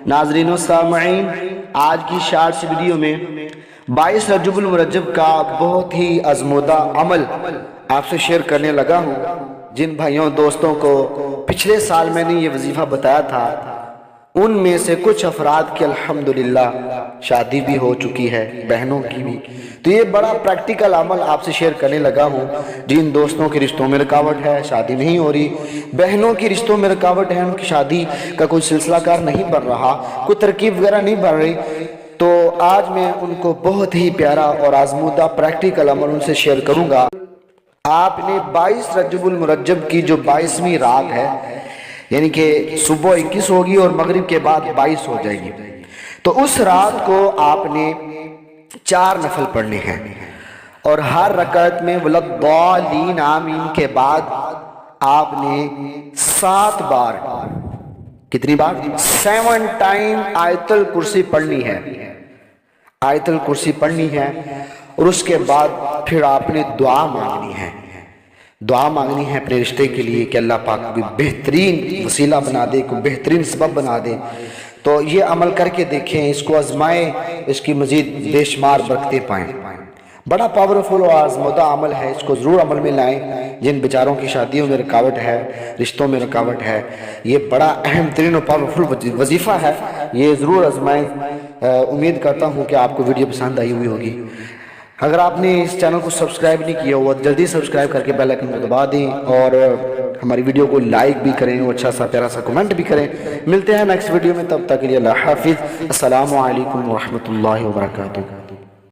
ناظرین و سامعین، آج کی شارٹس ویڈیو میں 22 رجب المرجب کا بہت ہی ازمودہ عمل آپ سے شیئر کرنے لگا ہوں۔ جن بھائیوں دوستوں کو پچھلے سال میں نے یہ وظیفہ بتایا تھا، ان میں سے کچھ افراد کی الحمدللہ شادی بھی ہو چکی ہے، بہنوں کی بھی۔ تو یہ بڑا پریکٹیکل عمل آپ سے شیئر کرنے لگا ہوں۔ جن دوستوں کے رشتوں میں رکاوٹ ہے، شادی نہیں ہو رہی، بہنوں کی رشتوں میں رکاوٹ ہے، ان کی شادی کا کوئی سلسلہ کار نہیں بن رہا، کوئی ترکیب وغیرہ نہیں بن رہی، تو آج میں ان کو بہت ہی پیارا اور آزمودہ پریکٹیکل عمل ان سے شیئر کروں گا۔ آپ نے 22 رجب المرجب کی جو 22ویں رات ہے، یعنی کہ صبح 21 ہوگی اور مغرب کے بعد 22 ہو جائے گی، تو اس رات کو آپ نے 4 نفل پڑھنے ہیں، اور ہر رکعت میں ولضالین آمین کے بعد آپ نے 7 بار، کتنی بار؟ 7 ٹائم آیت الکرسی پڑھنی ہے، آیت الکرسی پڑھنی ہے، اور اس کے بعد پھر آپ نے دعا مانگنی ہے، دعا مانگنی ہے اپنے رشتے کے لیے کہ اللہ پاک کوئی بہترین وسیلہ بنا دے، کوئی بہترین سبب بنا دے۔ تو یہ عمل کر کے دیکھیں، اس کو آزمائیں، اس کی مزید بے شمار برکتیں پائیں۔ بڑا پاورفل اور آزمودہ عمل ہے، اس کو ضرور عمل میں لائیں۔ جن بیچاروں کی شادیوں میں رکاوٹ ہے، رشتوں میں رکاوٹ ہے، یہ بڑا اہم ترین اور پاورفل وظیفہ ہے، یہ ضرور آزمائیں۔ امید کرتا ہوں کہ آپ کو ویڈیو پسند آئی ہوئی ہوگی۔ اگر آپ نے اس چینل کو سبسکرائب نہیں کیا ہوا، جلدی سبسکرائب کر کے بیل آئکن کو دبا دیں، اور ہماری ویڈیو کو لائک بھی کریں اور اچھا سا پیارا سا کمنٹ بھی کریں۔ ملتے ہیں نیکسٹ ویڈیو میں، تب تک کے لیے اللہ حافظ۔ السلام علیکم ورحمۃ اللہ وبرکاتہ۔